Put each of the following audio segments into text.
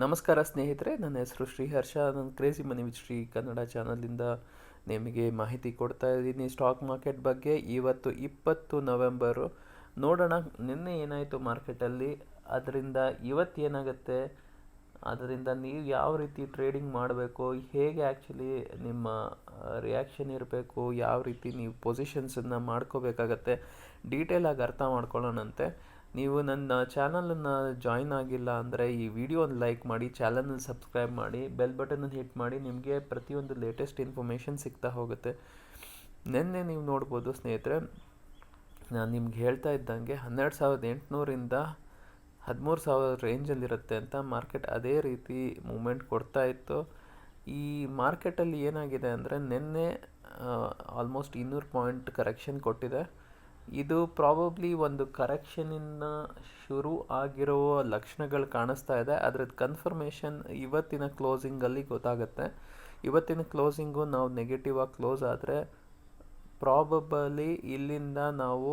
ನಮಸ್ಕಾರ ಸ್ನೇಹಿತರೆ, ನನ್ನ ಹೆಸರು ಶ್ರೀಹರ್ಷ. ನಾನು crazy money with Shri Kannada ಚಾನಲಿಂದ ನಿಮಗೆ ಮಾಹಿತಿ ಕೊಡ್ತಾ ಇದ್ದೀನಿ ಸ್ಟಾಕ್ ಮಾರ್ಕೆಟ್ ಬಗ್ಗೆ. ಇವತ್ತು 20 ನವೆಂಬರು. ನೋಡೋಣ ನಿನ್ನೆ ಏನಾಯಿತು ಮಾರ್ಕೆಟಲ್ಲಿ, ಅದರಿಂದ ಇವತ್ತು ಏನಾಗುತ್ತೆ, ಅದರಿಂದ ನೀವು ಯಾವ ರೀತಿ ಟ್ರೇಡಿಂಗ್ ಮಾಡಬೇಕು, ಹೇಗೆ ಆ್ಯಕ್ಚುಲಿ ನಿಮ್ಮ ರಿಯಾಕ್ಷನ್ ಇರಬೇಕು, ಯಾವ ರೀತಿ ನೀವು ಪೊಸಿಷನ್ಸನ್ನು ಮಾಡ್ಕೋಬೇಕಾಗತ್ತೆ, ಡೀಟೇಲಾಗಿ ಅರ್ಥ ಮಾಡ್ಕೊಳ್ಳೋಣಂತೆ. ನೀವು ನನ್ನ ಚಾನಲನ್ನು ಜಾಯ್ನ್ ಆಗಿಲ್ಲ ಅಂದರೆ ಈ ವಿಡಿಯೋನ ಲೈಕ್ ಮಾಡಿ, ಚಾನಲ್ನ ಸಬ್ಸ್ಕ್ರೈಬ್ ಮಾಡಿ, ಬೆಲ್ ಬಟನನ್ನು ಹಿಟ್ ಮಾಡಿ. ನಿಮಗೆ ಪ್ರತಿಯೊಂದು ಲೇಟೆಸ್ಟ್ ಇನ್ಫಾರ್ಮೇಷನ್ ಸಿಗ್ತಾ ಹೋಗುತ್ತೆ. ನಿನ್ನೆ ನೀವು ನೋಡ್ಬೋದು ಸ್ನೇಹಿತರೆ, ನಾನು ನಿಮ್ಗೆ ಹೇಳ್ತಾ ಇದ್ದಂಗೆ 12,800ರಿಂದ 13,000 ರೇಂಜಲ್ಲಿರುತ್ತೆ ಅಂತ ಮಾರ್ಕೆಟ್ ಅದೇ ರೀತಿ ಮೂಮೆಂಟ್ ಕೊಡ್ತಾ ಇತ್ತು. ಈ ಮಾರ್ಕೆಟಲ್ಲಿ ಏನಾಗಿದೆ ಅಂದರೆ ನಿನ್ನೆ ಆಲ್ಮೋಸ್ಟ್ 200 ಪಾಯಿಂಟ್ ಕರೆಕ್ಷನ್ ಕೊಟ್ಟಿದೆ. ಇದು ಪ್ರಾಬಬ್ಲಿ ಒಂದು ಕರೆಕ್ಷನಿಂದ ಶುರು ಆಗಿರೋ ಲಕ್ಷಣಗಳು ಕಾಣಿಸ್ತಾ ಇದೆ. ಅದರದ್ದು ಕನ್ಫರ್ಮೇಷನ್ ಇವತ್ತಿನ ಕ್ಲೋಸಿಂಗಲ್ಲಿ ಗೊತ್ತಾಗುತ್ತೆ. ಇವತ್ತಿನ ಕ್ಲೋಸಿಂಗು ನಾವು ನೆಗೆಟಿವ್ ಆಗಿ ಕ್ಲೋಸ್ ಆದರೆ ಪ್ರಾಬಬಲಿ ಇಲ್ಲಿಂದ ನಾವು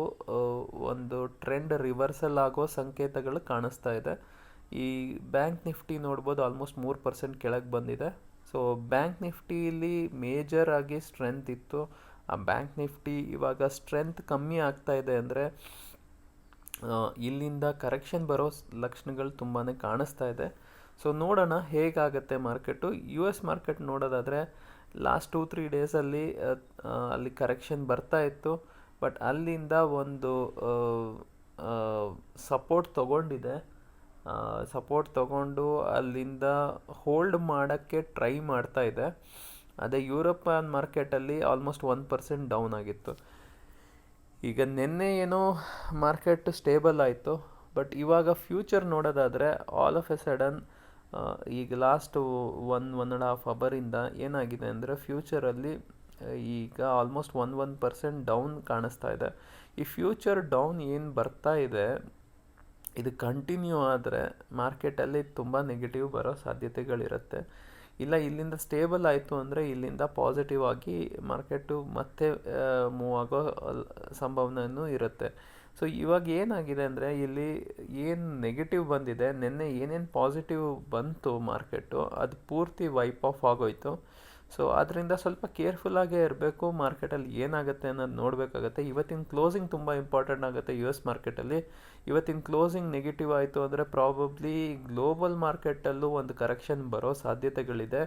ಒಂದು ಟ್ರೆಂಡ್ ರಿವರ್ಸಲ್ ಆಗೋ ಸಂಕೇತಗಳು ಕಾಣಿಸ್ತಾ ಇದೆ. ಈ ಬ್ಯಾಂಕ್ ನಿಫ್ಟಿ ನೋಡ್ಬೋದು, ಆಲ್ಮೋಸ್ಟ್ 3% ಕೆಳಗೆ ಬಂದಿದೆ. ಸೊ ಬ್ಯಾಂಕ್ ನಿಫ್ಟಿಯಲ್ಲಿ ಮೇಜರ್ ಆಗಿ ಸ್ಟ್ರೆಂತ್ ಇತ್ತು. ಆ ಬ್ಯಾಂಕ್ ನಿಫ್ಟಿ ಇವಾಗ ಸ್ಟ್ರೆಂತ್ ಕಮ್ಮಿ ಆಗ್ತಾ ಇದೆ ಅಂದರೆ ಇಲ್ಲಿಂದ ಕರೆಕ್ಷನ್ ಬರೋ ಲಕ್ಷಣಗಳು ತುಂಬಾ ಕಾಣಿಸ್ತಾ ಇದೆ. ಸೊ ನೋಡೋಣ ಹೇಗಾಗುತ್ತೆ ಮಾರ್ಕೆಟು. US ಮಾರ್ಕೆಟ್ ನೋಡೋದಾದರೆ ಲಾಸ್ಟ್ 2-3 ಡೇಸಲ್ಲಿ ಅಲ್ಲಿ ಕರೆಕ್ಷನ್ ಬರ್ತಾ ಇತ್ತು. ಬಟ್ ಅಲ್ಲಿಂದ ಒಂದು ಸಪೋರ್ಟ್ ತೊಗೊಂಡಿದೆ. ಸಪೋರ್ಟ್ ತೊಗೊಂಡು ಅಲ್ಲಿಂದ ಹೋಲ್ಡ್ ಮಾಡೋಕ್ಕೆ ಟ್ರೈ ಮಾಡ್ತಾ ಇದೆ. ಅದೇ ಯುರೋಪಿಯನ್ ಮಾರ್ಕೆಟಲ್ಲಿ ಆಲ್ಮೋಸ್ಟ್ 1% ಡೌನ್ ಆಗಿತ್ತು. ಈಗ ನಿನ್ನೆ ಏನೋ ಮಾರ್ಕೆಟ್ ಸ್ಟೇಬಲ್ ಆಯಿತು. ಬಟ್ ಇವಾಗ ಫ್ಯೂಚರ್ ನೋಡೋದಾದರೆ ಆಲ್ ಆಫ್ ಎ ಸಡನ್ ಈಗ ಲಾಸ್ಟ್ 1.5 ಅವರಿಂದ ಏನಾಗಿದೆ ಅಂದರೆ ಫ್ಯೂಚರಲ್ಲಿ ಈಗ ಆಲ್ಮೋಸ್ಟ್ 1% ಡೌನ್ ಕಾಣಿಸ್ತಾ ಇದೆ. ಈ ಫ್ಯೂಚರ್ ಡೌನ್ ಏನು ಬರ್ತಾ ಇದೆ, ಇದು ಕಂಟಿನ್ಯೂ ಆದರೆ ಮಾರ್ಕೆಟಲ್ಲಿ ತುಂಬ ನೆಗೆಟಿವ್ ಬರೋ ಸಾಧ್ಯತೆಗಳಿರುತ್ತೆ. ಇಲ್ಲ ಇಲ್ಲಿಂದ ಸ್ಟೇಬಲ್ ಆಯಿತು ಅಂದರೆ ಇಲ್ಲಿಂದ ಪಾಸಿಟಿವ್ ಆಗಿ ಮಾರ್ಕೆಟು ಮತ್ತೆ ಮೂವ್ ಆಗೋ ಸಂಭಾವನೆಯೂ ಇರುತ್ತೆ. ಸೊ ಇವಾಗ ಏನಾಗಿದೆ ಅಂದರೆ ಇಲ್ಲಿ ಏನು ನೆಗೆಟಿವ್ ಬಂದಿದೆ, ನಿನ್ನೆ ಏನೇನು ಪಾಸಿಟಿವ್ ಬಂತು ಮಾರ್ಕೆಟು, ಅದು ಪೂರ್ತಿ ವೈಪ್ ಆಫ್ ಆಗೋಯ್ತು. ಸೊ ಅದರಿಂದ ಸ್ವಲ್ಪ ಕೇರ್ಫುಲ್ಲಾಗೇ ಇರಬೇಕು. ಮಾರ್ಕೆಟಲ್ಲಿ ಏನಾಗುತ್ತೆ ಅನ್ನೋದು ನೋಡಬೇಕಾಗತ್ತೆ. ಇವತ್ತಿನ ಕ್ಲೋಸಿಂಗ್ ತುಂಬ ಇಂಪಾರ್ಟೆಂಟ್ ಆಗುತ್ತೆ. US ಮಾರ್ಕೆಟಲ್ಲಿ ಇವತ್ತಿನ ಕ್ಲೋಸಿಂಗ್ ನೆಗೆಟಿವ್ ಆಯಿತು ಅಂದರೆ ಪ್ರಾಬಬ್ಲಿ ಗ್ಲೋಬಲ್ ಮಾರ್ಕೆಟಲ್ಲೂ ಒಂದು ಕರೆಕ್ಷನ್ ಬರೋ ಸಾಧ್ಯತೆಗಳಿದೆ.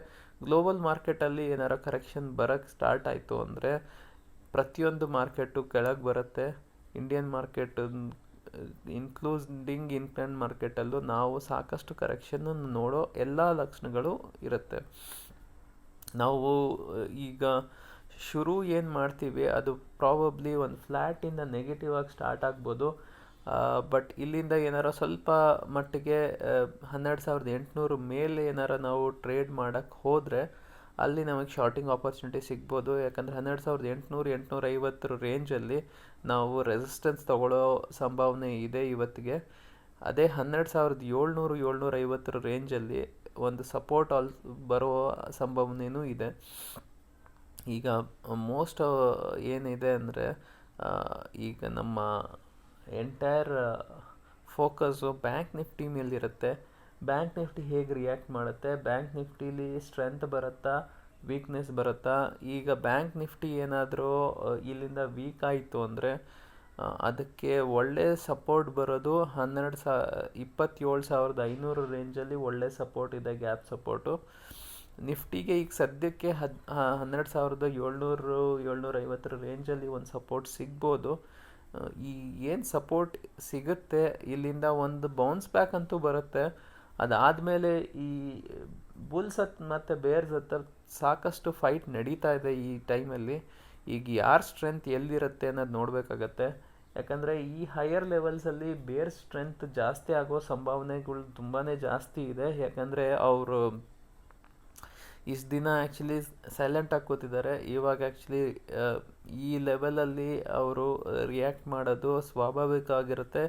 ಗ್ಲೋಬಲ್ ಮಾರ್ಕೆಟಲ್ಲಿ ಏನಾರ ಕರೆಕ್ಷನ್ ಬರೋಕ್ಕೆ ಸ್ಟಾರ್ಟ್ ಆಯಿತು ಅಂದರೆ ಪ್ರತಿಯೊಂದು ಮಾರ್ಕೆಟು ಕೆಳಗೆ ಬರುತ್ತೆ. ಇಂಡಿಯನ್ ಮಾರ್ಕೆಟ್ ಇನ್ಕ್ಲೂಡಿಂಗ್ ಇಂಡಿಯನ್ ಮಾರ್ಕೆಟಲ್ಲೂ ನಾವು ಸಾಕಷ್ಟು ಕರೆಕ್ಷನನ್ನು ನೋಡೋ ಎಲ್ಲ ಲಕ್ಷಣಗಳು ಇರುತ್ತೆ. ನಾವು ಈಗ ಶುರು ಏನು ಮಾಡ್ತೀವಿ ಅದು ಪ್ರಾಬಬ್ಲಿ ಒಂದು ಫ್ಲ್ಯಾಟಿಂದ ನೆಗೆಟಿವ್ ಆಗಿ ಸ್ಟಾರ್ಟ್ ಆಗ್ಬೋದು. ಬಟ್ ಇಲ್ಲಿಂದ ಏನಾರ ಸ್ವಲ್ಪ ಮಟ್ಟಿಗೆ 12,800 ಮೇಲೆ ಏನಾರ ನಾವು ಟ್ರೇಡ್ ಮಾಡೋಕ್ಕೆ ಹೋದರೆ ಅಲ್ಲಿ ನಮಗೆ ಶಾರ್ಟಿಂಗ್ ಆಪರ್ಚುನಿಟಿ ಸಿಗ್ಬೋದು. ಯಾಕಂದರೆ 12,800 850 ರೇಂಜಲ್ಲಿ ನಾವು ರೆಸಿಸ್ಟೆನ್ಸ್ ತೊಗೊಳ್ಳೋ ಸಂಭಾವನೆ ಇದೆ ಇವತ್ತಿಗೆ. ಅದೇ 12,700 750 ರೇಂಜಲ್ಲಿ ಒಂದು ಸಪೋರ್ಟ್ ಬರೋ ಸಂಭಾವನೆಯೂ ಇದೆ. ಈಗ ಮೋಸ್ಟ್ ಏನಿದೆ ಅಂದರೆ ಈಗ ನಮ್ಮ ಎಂಟೈರ್ ಫೋಕಸ್ಸು ಬ್ಯಾಂಕ್ ನಿಫ್ಟಿ ಮೇಲಿರುತ್ತೆ. ಬ್ಯಾಂಕ್ ನಿಫ್ಟಿ ಹೇಗೆ ರಿಯಾಕ್ಟ್ ಮಾಡುತ್ತೆ, ಬ್ಯಾಂಕ್ ನಿಫ್ಟಿಲಿ ಸ್ಟ್ರೆಂತ್ ಬರುತ್ತಾ, ವೀಕ್ನೆಸ್ ಬರುತ್ತಾ. ಈಗ ಬ್ಯಾಂಕ್ ನಿಫ್ಟಿ ಏನಾದರೂ ಇಲ್ಲಿಂದ ವೀಕ್ ಆಯಿತು ಅಂದರೆ ಅದಕ್ಕೆ ಒಳ್ಳೆ ಸಪೋರ್ಟ್ ಬರೋದು 27,500 ರೇಂಜಲ್ಲಿ ಒಳ್ಳೆ ಸಪೋರ್ಟ್ ಇದೆ, ಗ್ಯಾಪ್ ಸಪೋರ್ಟು. ನಿಫ್ಟಿಗೆ ಈಗ ಸದ್ಯಕ್ಕೆ 12,700 750 ರೇಂಜಲ್ಲಿ ಒಂದು ಸಪೋರ್ಟ್ ಸಿಗ್ಬೋದು. ಈ ಏನು ಸಪೋರ್ಟ್ ಸಿಗುತ್ತೆ ಇಲ್ಲಿಂದ ಒಂದು ಬೌನ್ಸ್ ಬ್ಯಾಕ್ ಅಂತೂ ಬರುತ್ತೆ. ಅದಾದಮೇಲೆ ಈ ಬುಲ್ಸ್ ಮತ್ತು ಬೇರ್ಸ್ ಹತ್ರ ಸಾಕಷ್ಟು ಫೈಟ್ ನಡೀತಾ ಇದೆ ಈ ಟೈಮಲ್ಲಿ. ಈಗ ಯಾರ ಸ್ಟ್ರೆಂತ್ ಎಲ್ಲಿರುತ್ತೆ ಅನ್ನೋದು ನೋಡಬೇಕಾಗತ್ತೆ. ಯಾಕಂದರೆ ಈ ಹೈಯರ್ ಲೆವೆಲ್ಸಲ್ಲಿ ಬೇರ್ ಸ್ಟ್ರೆಂತ್ ಜಾಸ್ತಿ ಆಗೋ ಸಂಭಾವನೆಗಳು ತುಂಬಾ ಜಾಸ್ತಿ ಇದೆ. ಯಾಕಂದರೆ ಅವರು ಇಷ್ಟು ದಿನ ಆ್ಯಕ್ಚುಲಿ ಸೈಲೆಂಟಾಗಿ ಕೂತಿದ್ದಾರೆ. ಇವಾಗ ಆ್ಯಕ್ಚುಲಿ ಈ ಲೆವೆಲಲ್ಲಿ ಅವರು ರಿಯಾಕ್ಟ್ ಮಾಡೋದು ಸ್ವಾಭಾವಿಕ ಆಗಿರುತ್ತೆ.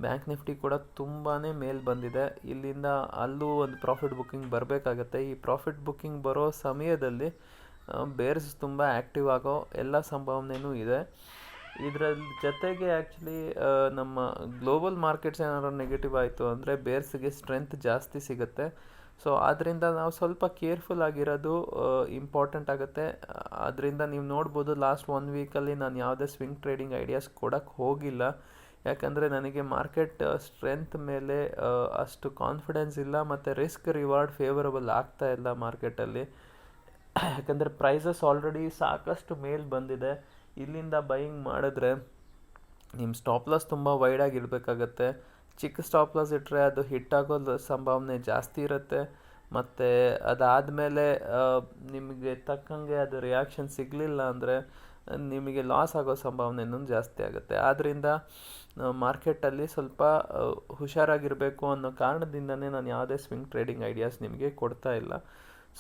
ಬ್ಯಾಂಕ್ ನಿಫ್ಟಿ ಕೂಡ ತುಂಬಾ ಮೇಲೆ ಬಂದಿದೆ. ಇಲ್ಲಿಂದ ಅಲ್ಲೂ ಒಂದು ಪ್ರಾಫಿಟ್ ಬುಕ್ಕಿಂಗ್ ಬರಬೇಕಾಗತ್ತೆ. ಈ ಪ್ರಾಫಿಟ್ ಬುಕ್ಕಿಂಗ್ ಬರೋ ಸಮಯದಲ್ಲಿ ಬೇರ್ಸ್ ತುಂಬ ಆ್ಯಕ್ಟಿವ್ ಆಗೋ ಎಲ್ಲ ಸಂಭಾವನೆಯೂ ಇದೆ. ಇದರ ಜೊತೆಗೆ ಆ್ಯಕ್ಚುಲಿ ನಮ್ಮ ಗ್ಲೋಬಲ್ ಮಾರ್ಕೆಟ್ಸ್ ಏನಾದ್ರು ನೆಗೆಟಿವ್ ಆಯಿತು ಅಂದರೆ ಬೇರ್ಸ್ಗೆ ಸ್ಟ್ರೆಂತ್ ಜಾಸ್ತಿ ಸಿಗುತ್ತೆ. ಸೊ ಆದ್ದರಿಂದ ನಾವು ಸ್ವಲ್ಪ ಕೇರ್ಫುಲ್ ಆಗಿರೋದು ಇಂಪಾರ್ಟೆಂಟ್ ಆಗುತ್ತೆ. ಅದರಿಂದ ನೀವು ನೋಡ್ಬೋದು ಲಾಸ್ಟ್ 1 ವೀಕಲ್ಲಿ ನಾನು ಯಾವುದೇ ಸ್ವಿಂಗ್ ಟ್ರೇಡಿಂಗ್ ಐಡಿಯಾಸ್ ಕೊಡೋಕ್ಕೆ ಹೋಗಿಲ್ಲ. ಯಾಕಂದರೆ ನನಗೆ ಮಾರ್ಕೆಟ್ ಸ್ಟ್ರೆಂತ್ ಮೇಲೆ ಅಷ್ಟು ಕಾನ್ಫಿಡೆನ್ಸ್ ಇಲ್ಲ, ಮತ್ತು ರಿಸ್ಕ್ ರಿವಾರ್ಡ್ ಫೇವರಬಲ್ ಆಗ್ತಾ ಇಲ್ಲ ಮಾರ್ಕೆಟಲ್ಲಿ. ಯಾಕಂದರೆ ಪ್ರೈಸಸ್ ಆಲ್ರೆಡಿ ಸಾಕಷ್ಟು ಮೇಲ್ ಬಂದಿದೆ. ಇಲ್ಲಿಂದ ಬೈಯಿಂಗ್ ಮಾಡಿದ್ರೆ ನಿಮ್ಮ ಸ್ಟಾಪ್ ಲಾಸ್ ತುಂಬ ವೈಡಾಗಿ ಇರಬೇಕಾಗತ್ತೆ. ಚಿಕ್ಕ ಸ್ಟಾಪ್ ಲಾಸ್ ಇಟ್ಟರೆ ಅದು ಹಿಟ್ ಆಗೋದು ಸಂಭಾವನೆ ಜಾಸ್ತಿ ಇರುತ್ತೆ, ಮತ್ತು ಅದಾದಮೇಲೆ ನಿಮಗೆ ತಕ್ಕಂಗೆ ಅದು ರಿಯಾಕ್ಷನ್ ಸಿಗಲಿಲ್ಲ ಅಂದರೆ ನಿಮಗೆ ಲಾಸ್ ಆಗೋ ಸಂಭಾವನೆಯೂ ಜಾಸ್ತಿ ಆಗುತ್ತೆ. ಆದ್ದರಿಂದ ಮಾರ್ಕೆಟಲ್ಲಿ ಸ್ವಲ್ಪ ಹುಷಾರಾಗಿರಬೇಕು ಅನ್ನೋ ಕಾರಣದಿಂದನೇ ನಾನು ಯಾವುದೇ ಸ್ವಿಂಗ್ ಟ್ರೇಡಿಂಗ್ ಐಡಿಯಾಸ್ ನಿಮಗೆ ಕೊಡ್ತಾ ಇಲ್ಲ.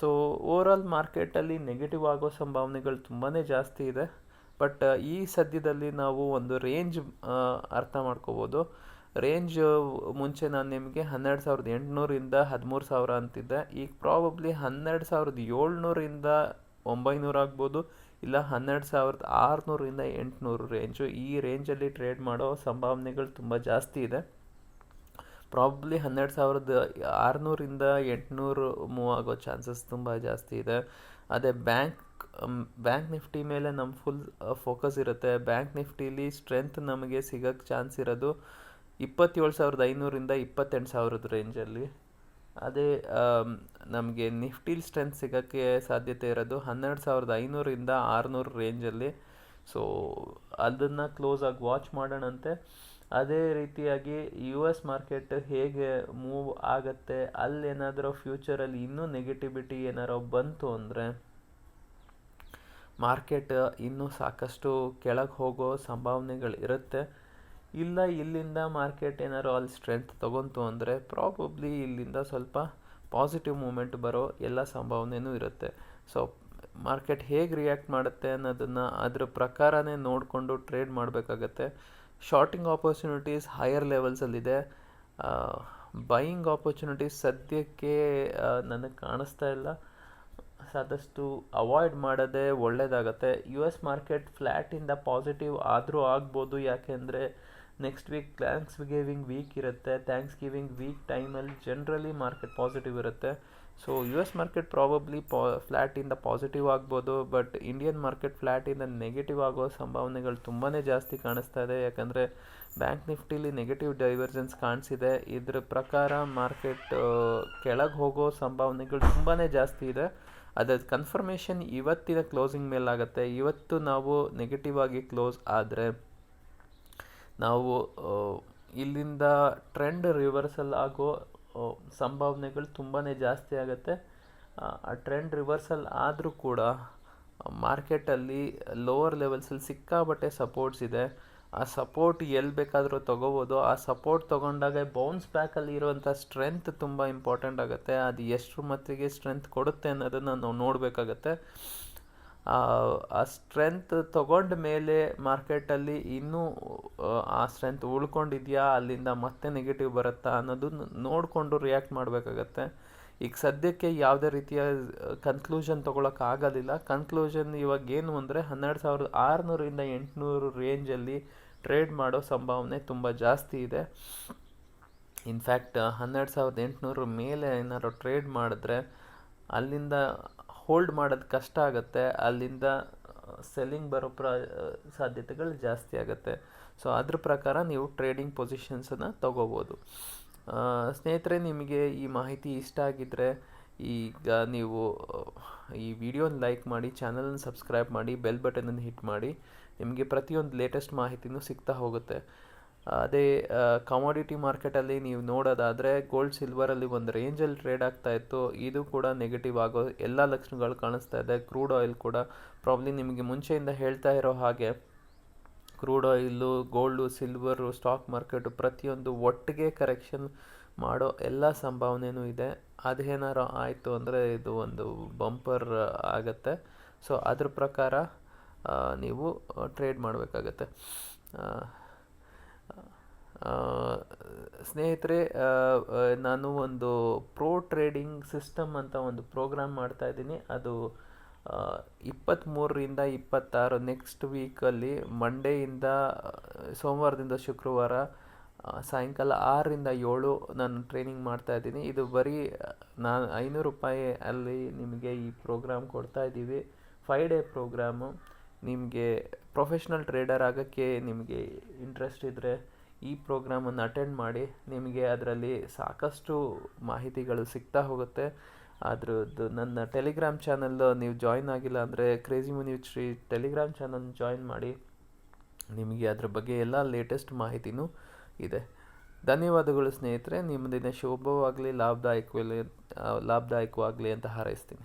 ಸೊ ಓವರಾಲ್ ಮಾರ್ಕೆಟಲ್ಲಿ ನೆಗೆಟಿವ್ ಆಗೋ ಸಂಭಾವನೆಗಳು ತುಂಬಾ ಜಾಸ್ತಿ ಇದೆ. ಬಟ್ ಈ ಸದ್ಯದಲ್ಲಿ ನಾವು ಒಂದು ರೇಂಜ್ ಅರ್ಥ ಮಾಡ್ಕೋಬೋದು. ರೇಂಜ್ ಮುಂಚೆ ನಾನು ನಿಮಗೆ 12,800 13,000 ಅಂತಿದ್ದೆ. ಈಗ ಪ್ರಾಬಬ್ಲಿ 12,700 900 ಆಗ್ಬೋದು, ಇಲ್ಲ 12,600 800 ರೇಂಜು. ಈ ರೇಂಜಲ್ಲಿ ಟ್ರೇಡ್ ಮಾಡೋ ಸಂಭಾವನೆಗಳು ತುಂಬ ಜಾಸ್ತಿ ಇದೆ. ಪ್ರಾಬಬ್ಲಿ 12,600 800 ಮೂವ್ ಆಗೋ ಚಾನ್ಸಸ್ ತುಂಬ ಜಾಸ್ತಿ ಇದೆ. ಅದೇ ಬ್ಯಾಂಕ್ ನಿಫ್ಟಿ ಮೇಲೆ ನಮ್ಮ ಫುಲ್ ಫೋಕಸ್ ಇರುತ್ತೆ. ಬ್ಯಾಂಕ್ ನಿಫ್ಟಿಲಿ ಸ್ಟ್ರೆಂತ್ ನಮಗೆ ಸಿಗೋಕ್ಕೆ ಚಾನ್ಸ್ ಇರೋದು 27,500 28,000 ರೇಂಜಲ್ಲಿ. ಅದೇ ನಮಗೆ ನಿಫ್ಟಿಲಿ ಸ್ಟ್ರೆಂತ್ ಸಿಗೋಕ್ಕೆ ಸಾಧ್ಯತೆ ಇರೋದು 12,500 600 ರೇಂಜಲ್ಲಿ. ಸೊ ಅದನ್ನು ಕ್ಲೋಸಾಗಿ ವಾಚ್ ಮಾಡೋಣಂತೆ. ಅದೇ ರೀತಿಯಾಗಿ US ಮಾರ್ಕೆಟ್ ಹೇಗೆ ಮೂವ್ ಆಗುತ್ತೆ, ಅಲ್ಲೇನಾದರೂ ಫ್ಯೂಚರಲ್ಲಿ ಇನ್ನೂ ನೆಗೆಟಿವಿಟಿ ಏನಾರೋ ಬಂತು ಅಂದರೆ ಮಾರ್ಕೆಟ್ ಇನ್ನೂ ಸಾಕಷ್ಟು ಕೆಳಗೆ ಹೋಗೋ ಸಂಭಾವನೆಗಳು ಇರುತ್ತೆ. ಇಲ್ಲ ಇಲ್ಲಿಂದ ಮಾರ್ಕೆಟ್ ಏನಾದ್ರು ಅಲ್ಲಿ ಸ್ಟ್ರೆಂತ್ ತೊಗೊಂತು ಅಂದರೆ ಪ್ರಾಬಬ್ಲಿ ಇಲ್ಲಿಂದ ಸ್ವಲ್ಪ ಪಾಸಿಟಿವ್ ಮೂಮೆಂಟ್ ಬರೋ ಎಲ್ಲ ಸಂಭಾವನೆಯೂ ಇರುತ್ತೆ. ಸೊ ಮಾರ್ಕೆಟ್ ಹೇಗೆ ರಿಯಾಕ್ಟ್ ಮಾಡುತ್ತೆ ಅನ್ನೋದನ್ನು ಅದ್ರ ಪ್ರಕಾರನೇ ನೋಡಿಕೊಂಡು ಟ್ರೇಡ್ ಮಾಡಬೇಕಾಗತ್ತೆ. ಶಾರ್ಟಿಂಗ್ ಆಪರ್ಚುನಿಟೀಸ್ ಹೈಯರ್ ಲೆವೆಲ್ಸಲ್ಲಿದೆ. ಬೈಯಿಂಗ್ ಆಪರ್ಚುನಿಟೀಸ್ ಸದ್ಯಕ್ಕೆ ನನಗೆ ಕಾಣಿಸ್ತಾ ಇಲ್ಲ. ಆದಷ್ಟು ಅವಾಯ್ಡ್ ಮಾಡೋದೇ ಒಳ್ಳೆಯದಾಗತ್ತೆ. US ಮಾರ್ಕೆಟ್ ಫ್ಲ್ಯಾಟಿಂದ ಪಾಸಿಟಿವ್ ಆದರೂ ಆಗ್ಬೋದು, ಯಾಕೆಂದರೆ next week Thanksgiving week ಇರುತ್ತೆ. ಥ್ಯಾಂಕ್ಸ್ ಗಿವಿಂಗ್ ವೀಕ್ ಟೈಮಲ್ಲಿ ಜನರಲಿ ಮಾರ್ಕೆಟ್ ಪಾಸಿಟಿವ್ ಇರುತ್ತೆ. ಸೊ US ಮಾರ್ಕೆಟ್ ಪ್ರಾಬಬ್ಲಿ ಫ್ಲ್ಯಾಟಿಂದ ಪಾಸಿಟಿವ್ ಆಗ್ಬೋದು, ಬಟ್ ಇಂಡಿಯನ್ ಮಾರ್ಕೆಟ್ ಫ್ಲ್ಯಾಟಿಂದ ನೆಗೆಟಿವ್ ಆಗೋ ಸಂಭಾವನೆಗಳು ತುಂಬಾ ಜಾಸ್ತಿ ಕಾಣಿಸ್ತಾ ಇದೆ. ಯಾಕಂದರೆ ಬ್ಯಾಂಕ್ ನಿಫ್ಟಿಲಿ ನೆಗೆಟಿವ್ ಡೈವರ್ಜೆನ್ಸ್ ಕಾಣಿಸಿದೆ. ಇದ್ರ ಪ್ರಕಾರ ಮಾರ್ಕೆಟ್ ಕೆಳಗೆ ಹೋಗೋ ಸಂಭಾವನೆಗಳು ತುಂಬಾ ಜಾಸ್ತಿ ಇದೆ. ಅದರ ಕನ್ಫರ್ಮೇಷನ್ ಇವತ್ತಿನ ಕ್ಲೋಸಿಂಗ್ ಮೇಲಾಗುತ್ತೆ. ಇವತ್ತು ನಾವು ನೆಗೆಟಿವ್ ಆಗಿ ಕ್ಲೋಸ್ ಆದರೆ ನಾವು ಇಲ್ಲಿಂದ ಟ್ರೆಂಡ್ ರಿವರ್ಸಲ್ ಆಗೋ ಸಂಭಾವನೆಗಳು ತುಂಬಾ ಜಾಸ್ತಿ ಆಗುತ್ತೆ. ಆ ಟ್ರೆಂಡ್ ರಿವರ್ಸಲ್ ಆದರೂ ಕೂಡ ಮಾರ್ಕೆಟಲ್ಲಿ ಲೋವರ್ ಲೆವೆಲ್ಸಲ್ಲಿ ಸಿಕ್ಕಾಬಟ್ಟೆ ಸಪೋರ್ಟ್ಸ್ ಇದೆ. ಆ ಸಪೋರ್ಟ್ ಎಲ್ಲಿ ಬೇಕಾದರೂ ತೊಗೋಬೋದು. ಆ ಸಪೋರ್ಟ್ ತೊಗೊಂಡಾಗ ಬೌನ್ಸ್ ಬ್ಯಾಕಲ್ಲಿ ಇರುವಂಥ ಸ್ಟ್ರೆಂತ್ ತುಂಬ ಇಂಪಾರ್ಟೆಂಟ್ ಆಗುತ್ತೆ. ಅದು ಎಷ್ಟರ ಮಟ್ಟಿಗೆ ಸ್ಟ್ರೆಂತ್ ಕೊಡುತ್ತೆ ಅನ್ನೋದನ್ನು ನಾವು ನೋಡಬೇಕಾಗತ್ತೆ. ಆ ಸ್ಟ್ರೆಂತ್ ತೊಗೊಂಡ ಮೇಲೆ ಮಾರ್ಕೆಟಲ್ಲಿ ಇನ್ನೂ ಆ ಸ್ಟ್ರೆಂತ್ ಉಳ್ಕೊಂಡಿದೆಯಾ, ಅಲ್ಲಿಂದ ಮತ್ತೆ ನೆಗೆಟಿವ್ ಬರುತ್ತಾ ಅನ್ನೋದು ನೋಡಿಕೊಂಡು ರಿಯಾಕ್ಟ್ ಮಾಡಬೇಕಾಗತ್ತೆ. ಈಗ ಸದ್ಯಕ್ಕೆ ಯಾವುದೇ ರೀತಿಯ ಕನ್ಕ್ಲೂಷನ್ ತೊಗೊಳಕ್ಕಾಗೋದಿಲ್ಲ. ಕನ್ಕ್ಲೂಷನ್ ಇವಾಗ ಏನು ಅಂದರೆ 12,600 800 ರೇಂಜಲ್ಲಿ ಟ್ರೇಡ್ ಮಾಡೋ ಸಂಭಾವನೆ ತುಂಬ ಜಾಸ್ತಿ ಇದೆ. ಇನ್ಫ್ಯಾಕ್ಟ್ 12,800 ಮೇಲೆ ಏನಾದ್ರು ಟ್ರೇಡ್ ಮಾಡಿದ್ರೆ ಅಲ್ಲಿಂದ ಹೋಲ್ಡ್ ಮಾಡೋದು ಕಷ್ಟ ಆಗುತ್ತೆ. ಅಲ್ಲಿಂದ ಸೆಲ್ಲಿಂಗ್ ಬರೋ ಸಾಧ್ಯತೆಗಳು ಜಾಸ್ತಿ ಆಗುತ್ತೆ. ಸೊ ಅದ್ರ ಪ್ರಕಾರ ನೀವು ಟ್ರೇಡಿಂಗ್ ಪೊಸಿಷನ್ಸನ್ನು ತೊಗೋಬೋದು. ಸ್ನೇಹಿತರೆ, ನಿಮಗೆ ಈ ಮಾಹಿತಿ ಇಷ್ಟ ಆಗಿದ್ದರೆ ಈಗ ನೀವು ಈ ವಿಡಿಯೋನ ಲೈಕ್ ಮಾಡಿ, ಚಾನಲನ್ನು ಸಬ್ಸ್ಕ್ರೈಬ್ ಮಾಡಿ, ಬೆಲ್ ಬಟನನ್ನು ಹಿಟ್ ಮಾಡಿ. ನಿಮಗೆ ಪ್ರತಿಯೊಂದು ಲೇಟೆಸ್ಟ್ ಮಾಹಿತಿನೂ ಸಿಗ್ತಾ ಹೋಗುತ್ತೆ. ಅದೇ ಕಮಾಡಿಟಿ ಮಾರ್ಕೆಟಲ್ಲಿ ನೀವು ನೋಡೋದಾದರೆ ಗೋಲ್ಡ್ ಸಿಲ್ವರಲ್ಲಿ ಒಂದು ರೇಂಜಲ್ಲಿ ಟ್ರೇಡ್ ಆಗ್ತಾ ಇತ್ತು. ಇದು ಕೂಡ ನೆಗೆಟಿವ್ ಆಗೋ ಎಲ್ಲ ಲಕ್ಷಣಗಳು ಕಾಣಿಸ್ತಾ ಇದೆ. ಕ್ರೂಡ್ ಆಯಿಲ್ ಕೂಡ ಪ್ರಾಬ್ಲಿ ನಿಮಗೆ ಮುಂಚೆಯಿಂದ ಹೇಳ್ತಾ ಇರೋ ಹಾಗೆ crude oil, gold, silver, stock market ಪ್ರತಿಯೊಂದು ಒಟ್ಟಿಗೆ ಕರೆಕ್ಷನ್ ಮಾಡೋ ಎಲ್ಲ ಸಂಭಾವನೆಯೂ ಇದೆ. ಅದೇನಾರು ಆಯಿತು ಅಂದರೆ ಇದು ಒಂದು ಬಂಪರ್ ಆಗುತ್ತೆ. ಸೊ ಅದ್ರ ಪ್ರಕಾರ ನೀವು ಟ್ರೇಡ್ ಮಾಡಬೇಕಾಗತ್ತೆ. ಸ್ನೇಹಿತರೆ, ನಾನು ಒಂದು ಪ್ರೋ ಟ್ರೇಡಿಂಗ್ ಸಿಸ್ಟಮ್ ಅಂತ ಒಂದು ಪ್ರೋಗ್ರಾಮ್ ಮಾಡ್ತಾಯಿದ್ದೀನಿ. ಅದು 23ರಿಂದ 26 ನೆಕ್ಸ್ಟ್ ವೀಕಲ್ಲಿ ಮಂಡೆಯಿಂದ ಸೋಮವಾರದಿಂದ ಶುಕ್ರವಾರ ಸಾಯಂಕಾಲ 6ರಿಂದ 7 ನಾನು ಟ್ರೈನಿಂಗ್ ಮಾಡ್ತಾ ಇದ್ದೀನಿ. ಇದು ಬರೀ ನಾನು 500 ರೂಪಾಯಿ ಅಲ್ಲಿ ನಿಮಗೆ ಈ ಪ್ರೋಗ್ರಾಮ್ ಕೊಡ್ತಾ ಇದ್ದೀವಿ. 5 ಡೇ ಪ್ರೋಗ್ರಾಮು. ನಿಮಗೆ ಪ್ರೊಫೆಷ್ನಲ್ ಟ್ರೇಡರ್ ಆಗೋಕ್ಕೆ ನಿಮಗೆ ಇಂಟ್ರೆಸ್ಟ್ ಇದ್ದರೆ ಈ ಪ್ರೋಗ್ರಾಮನ್ನು ಅಟೆಂಡ್ ಮಾಡಿ. ನಿಮಗೆ ಅದರಲ್ಲಿ ಸಾಕಷ್ಟು ಮಾಹಿತಿಗಳು ಸಿಗ್ತಾ ಹೋಗುತ್ತೆ. ಅದ್ರದ್ದು ನನ್ನ ಟೆಲಿಗ್ರಾಮ್ ಚಾನಲ್ಲು ನೀವು ಜಾಯ್ನ್ ಆಗಿಲ್ಲ ಅಂದರೆ crazy money with Shri Telegram channel join ಮಾಡಿ. ನಿಮಗೆ ಅದ್ರ ಬಗ್ಗೆ ಎಲ್ಲ ಲೇಟೆಸ್ಟ್ ಮಾಹಿತಿನೂ ಇದೆ. ಧನ್ಯವಾದಗಳು ಸ್ನೇಹಿತರೆ. ನಿಮ್ಮ ದಿನ ಶುಭವಾಗಲಿ, ಲಾಭದಾಯಕವಾಗಲಿ ಅಂತ ಹಾರೈಸ್ತೀನಿ.